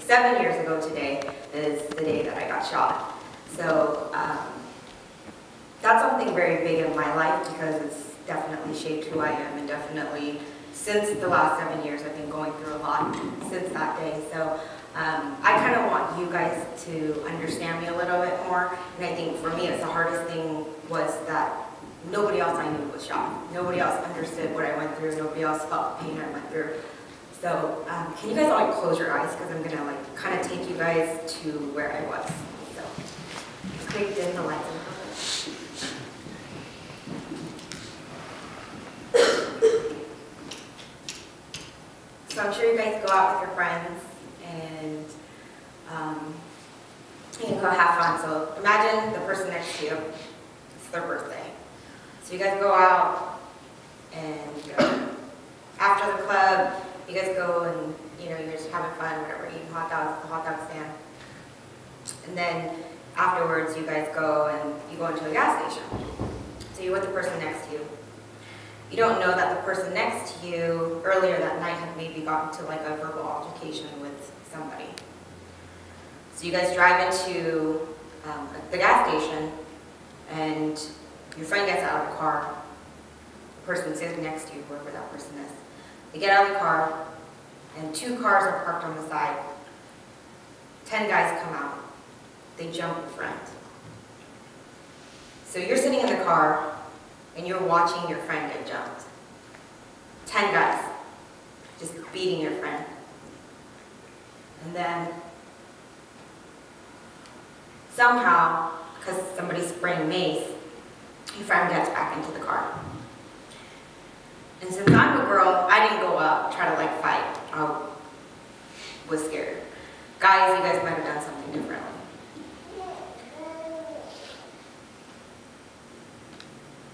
7 years ago today is the day that I got shot. So that's something very big in my life because it's definitely shaped who I am, and definitely since the last 7 years I've been going through a lot since that day. So I kind of want you guys to understand me a little bit more, and I think for me it's the hardest thing was that nobody else I knew was shot. Nobody else understood what I went through. Nobody else felt the pain I went through. So can you guys all close your eyes, because I'm gonna kind of take you guys to where I was. So quick dim the lights. So I'm sure you guys go out with your friends and you can go have fun. So imagine the person next to you, it's their birthday. So you guys go out and after the club, you guys go and you're just having fun, whatever, eating hot dogs at the hot dog stand. And then afterwards you guys go and you go into a gas station. So you're with the person next to you. You don't know that the person next to you earlier that night had maybe gotten to a verbal altercation with somebody. So you guys drive into the gas station and your friend gets out of the car. The person sitting next to you, whoever that person is. They get out of the car and 2 cars are parked on the side. 10 guys come out. They jump in front. So you're sitting in the car and you're watching your friend get jumped. 10 guys just beating your friend. And then somehow, because somebody's spraying mace, your friend gets back into the car. And since I'm a girl, I didn't go up, try to fight. I was scared. Guys, you guys might have done something differently.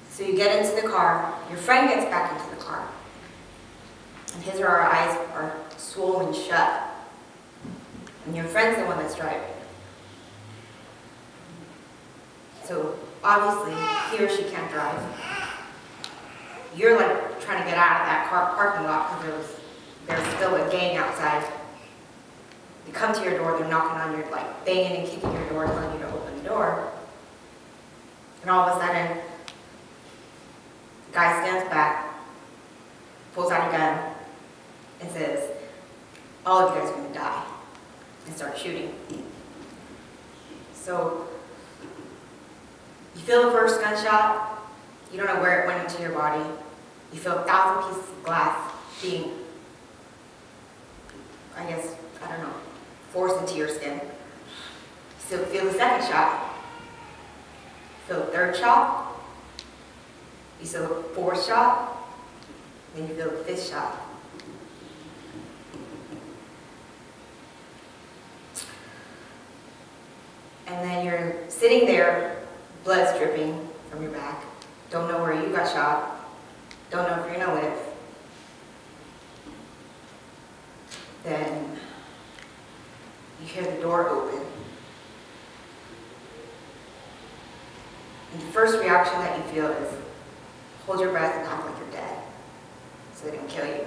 So you get into the car, your friend gets back into the car, and his or her eyes are swollen shut, and your friend's the one that's driving. So obviously, he or she can't drive. You're trying to get out of that car parking lot because there's still a gang outside. They come to your door, they're knocking on your, banging and kicking your door, telling you to open the door. And all of a sudden, guy stands back, pulls out a gun, and says, all of you guys are going to die, and starts shooting. So you feel the first gunshot, you don't know where it went into your body, you feel 1,000 pieces of glass being, forced into your skin. You feel the second shot, you feel the third shot, you feel the 4th shot, then you feel the 5th shot. And then you're sitting there, blood's dripping from your back, don't know where you got shot, don't know if you're gonna live. Then you hear the door open. And the first reaction that you feel is hold your breath and act like you're dead, so they don't kill you.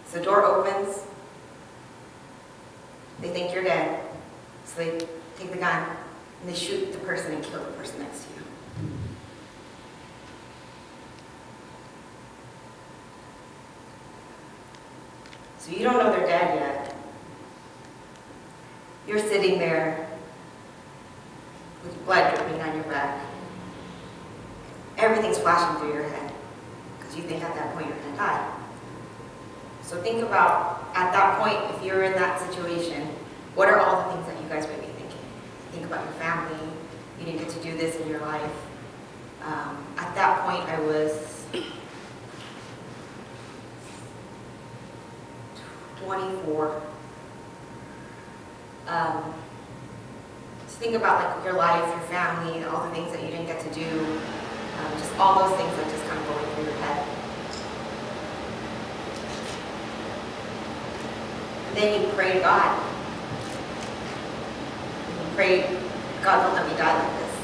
So the door opens, they think you're dead, so they take the gun and they shoot the person and kill the person next to you. So you don't know they're dead yet. You're sitting there with blood dripping on your back. Everything's flashing through your head because you think at that point you're going to die. So think about, at that point, if you're in that situation, what are all the things that you guys might be thinking? Think about your family. You didn't get to do this in your life. At that point, I was 24. Just think about your life, your family, all the things that you didn't get to do. Just all those things that just kind of going through your head. And then you pray to God. You pray, God, don't let me die like this.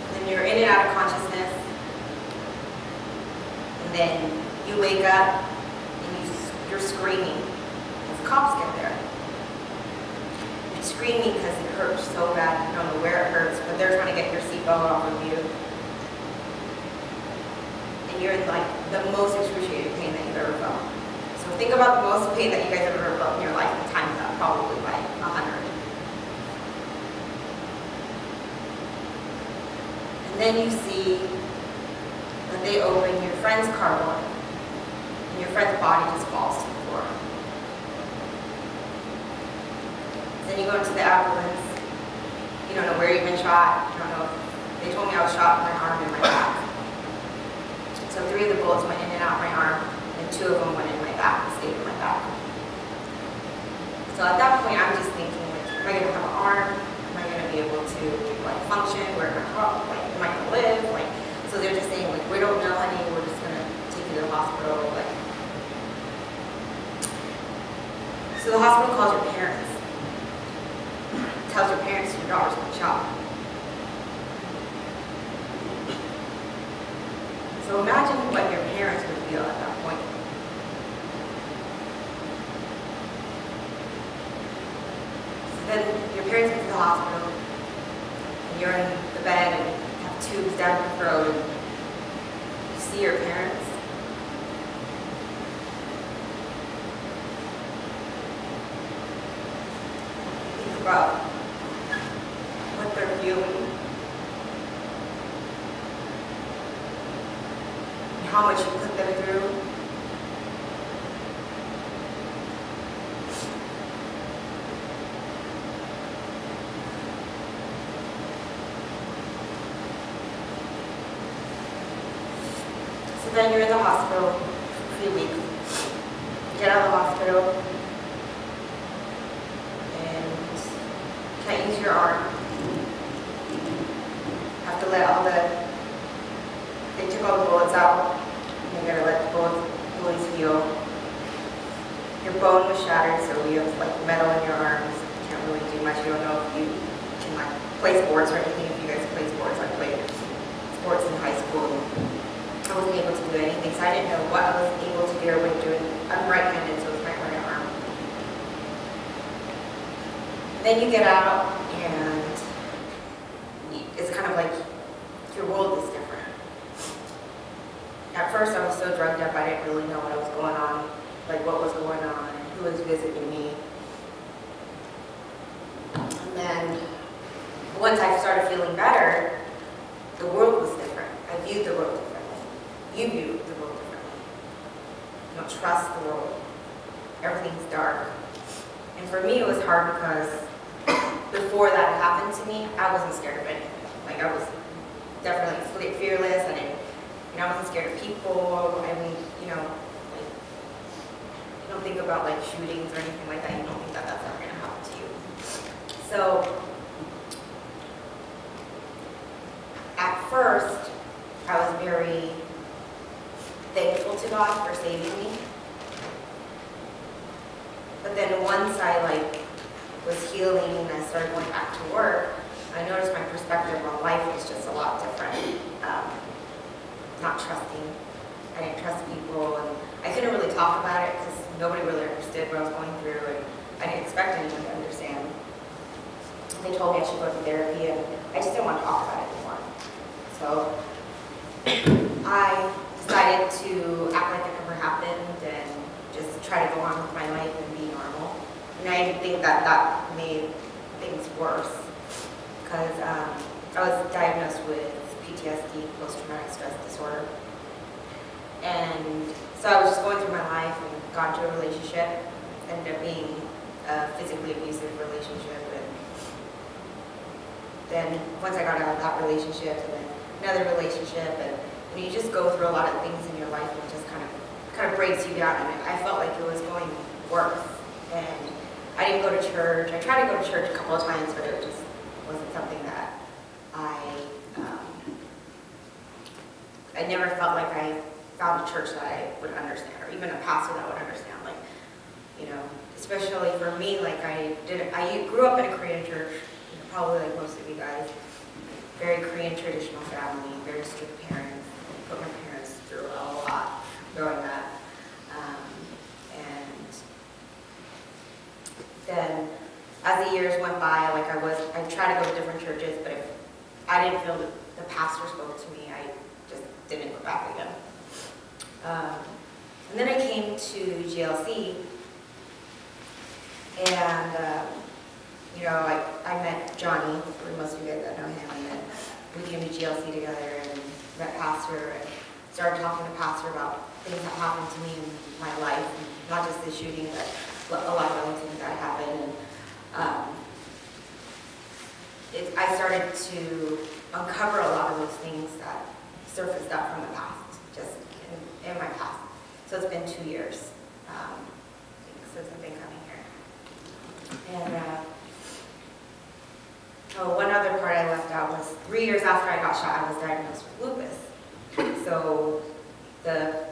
And then you're in and out of consciousness. And then you wake up and you you're screaming as the cops get there. You're screaming because it hurts so bad. You don't know where it hurts, but they're trying to get your seatbelt off of you. And you're in like the most excruciating pain that you've ever felt. So think about the most pain that you guys have ever felt in your life and times that probably by 100. And then you see that they open your friend's car door, and your friend's body just falls to the floor. Then you go into the ambulance. You don't know where you've been shot. You don't know. They told me I was shot in my arm and my back. So 3 of the bullets went in and out my arm, and 2 of them went in my back, stayed in my back. So at that point, I'm just thinking, like, am I gonna have an arm? Am I gonna be able to like function? Where am I from? Like, am I gonna live? Like, so they're just saying, like, we don't know, honey. We're just gonna take you to the hospital. Like, so the hospital calls your parents, tells your parents your daughter's been shot. So imagine what your parents would feel at that point. So then your parents get to the hospital, and you're in the bed and you have tubes down your throat, and you see your parents. Think about what they're feeling. How much you put them through. So then you're in the hospital for a few weeks. You get out of the hospital and can't use your arm. Have to let all the they took all the bullets out, and you gotta let the bullets heal. Your bone was shattered, so you have like metal in your arms. You can't really do much. You don't know if you can like play sports or anything. If you guys play sports, I played sports in high school. I wasn't able to do anything, so I didn't know what I was able to do or what doing. I'm right-handed, so it's my right arm. Then you get out, and it's kind of like your world is different. At first, I was so drugged up, I didn't really know what was going on, like what was going on, who was visiting me. And then, once I started feeling better, the world was different. I viewed the world differently. You view the world differently. You don't trust the world. Everything's dark. And for me, it was hard because before that happened to me, I wasn't scared of anything. Like, I was definitely fearless. I wasn't scared of people. I mean, like, you don't think about like shootings or anything like that. You don't think that that's ever going to happen to you. So, at first, I was very thankful to God for saving me. But then once I like was healing and I started going back to work, I noticed my perspective on life was just a lot different. Not trusting. I didn't trust people, and I couldn't really talk about it because nobody really understood what I was going through, and I didn't expect anyone to understand. They told me I should go to therapy, and I just didn't want to talk about it anymore. So I decided to act like it never happened and just try to go on with my life and be normal. And I think that that made things worse because I was diagnosed with PTSD, post-traumatic stress disorder. And so I was just going through my life and got into a relationship, ended up being a physically abusive relationship. And then once I got out of that relationship, and then another relationship, and you just go through a lot of things in your life and it just kind of breaks you down. And I felt like it was going worse. And I didn't go to church. I tried to go to church a couple of times, but it just wasn't something that I never felt like I found a church that I would understand, or even a pastor that would understand. Like, especially for me, like I grew up in a Korean church, probably like most of you guys. Very Korean traditional family, very strict parents. I put my parents through a lot growing up, and try to go to different churches, but if I didn't feel that the pastor spoke to me, I just didn't go back again. And then I came to GLC, and you know, I met Johnny, for most of you guys that know him, and then we came to GLC together and met Pastor and started talking to Pastor about things that happened to me in my life, not just the shooting, but a lot of other things that happened. And I started to uncover a lot of those things that surfaced up from the past, just in my past. So it's been 2 years since I've been coming here. And one other part I left out was 3 years after I got shot, I was diagnosed with lupus. So the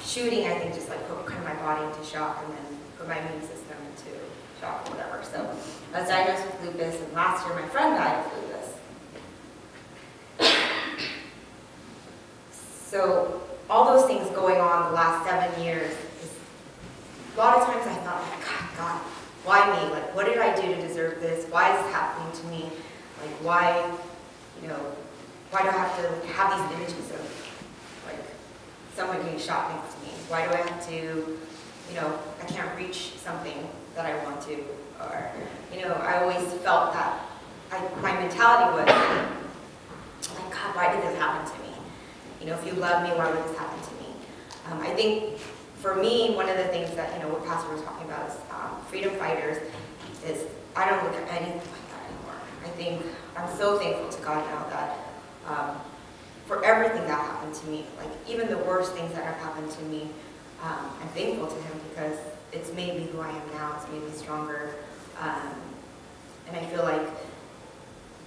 shooting, I think, just like put kind of my body into shock and then put my immune system into shock or whatever. So I was diagnosed with lupus, and last year my friend died of lupus. So all those things going on the last 7 years, a lot of times I thought, like, God, why me? Like, what did I do to deserve this? Why is this happening to me? Like, why, you know, why do I have to have these images of, like, someone getting shot next to me? Why do I have to, you know, I can't reach something that I want to? Or, you know, I always felt that my mentality was, like, God, why did this happen to me? You know, if you love me, why would this happen to me? I think for me, one of the things that, you know, what Pastor was talking about is freedom fighters is I don't look at anything like that anymore. I think I'm so thankful to God now that for everything that happened to me, like even the worst things that have happened to me, I'm thankful to Him because it's made me who I am now. It's made me stronger. And I feel like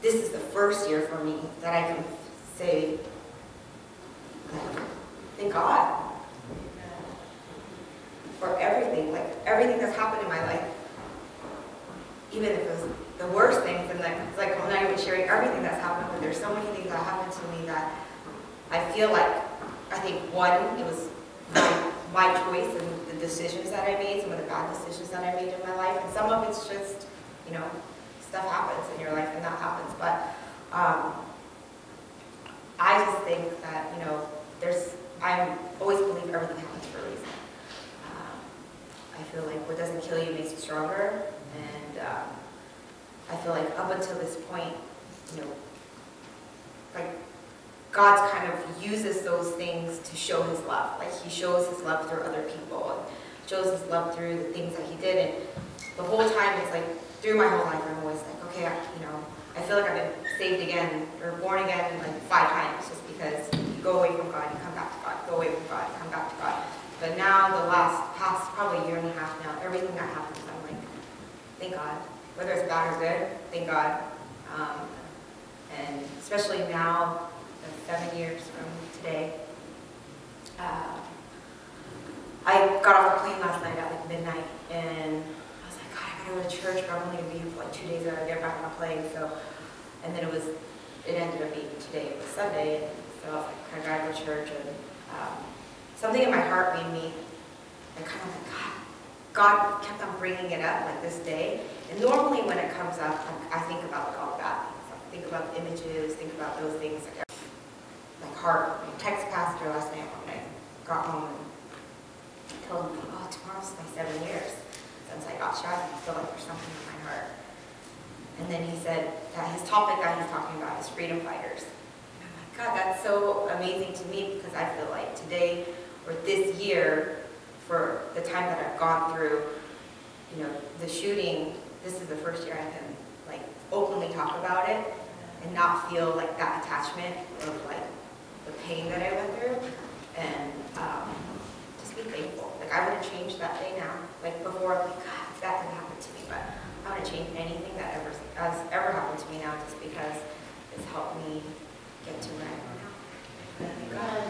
this is the first year for me that I can say, thank God for everything, like everything that's happened in my life, even if it was the worst things, and like, it's like I'm not even sharing everything that's happened, but there's so many things that happened to me that I feel like, I think one, it was my choice and the decisions that I made, some of the bad decisions that I made in my life, and some of it's just, you know, stuff happens in your life and that happens, but I just think that, you know, I always believe everything happens for a reason. I feel like what doesn't kill you makes you stronger, and I feel like up until this point, you know, like God kind of uses those things to show His love. Like He shows His love through other people, and shows His love through the things that He did, and the whole time it's like, through my whole life, I'm always like, okay, you know, I feel like I've been saved again, or born again like 5 times, just because you go away from God, you come back to God, go away from God, you come back to God. But now, the past probably 1.5 years now, everything that happens, I'm like, thank God. Whether it's bad or good, thank God. And especially now, 7 years from today, I got off the plane last night at like midnight, and I was like, God, I gotta go to church, but I'm only gonna be here for like 2 days, and I get back on a plane. So, and then it ended up being today, it was Sunday, and so I was like, I gotta go to church, and something in my heart made me like kind of like, God kept on bringing it up like this day. And normally when it comes up, I think about like all the bad things. I think about the images, think about those things. Like heart. I texted Pastor last night when I got home and told him, oh, tomorrow's my 7 years since I got shot, and I feel like there's something in my heart. And then he said that his topic that he's talking about is freedom fighters. And I'm like, God, that's so amazing to me, because I feel like today, or this year, for the time that I've gone through, you know, the shooting, this is the first year I can like openly talk about it and not feel like that attachment of like the pain that I went through, and just be thankful. Like I wouldn't change that day now. Like before, I'm like, God, that didn't happen to me, but I wouldn't change anything that has ever happened to me now, just because it's helped me get to where I am now.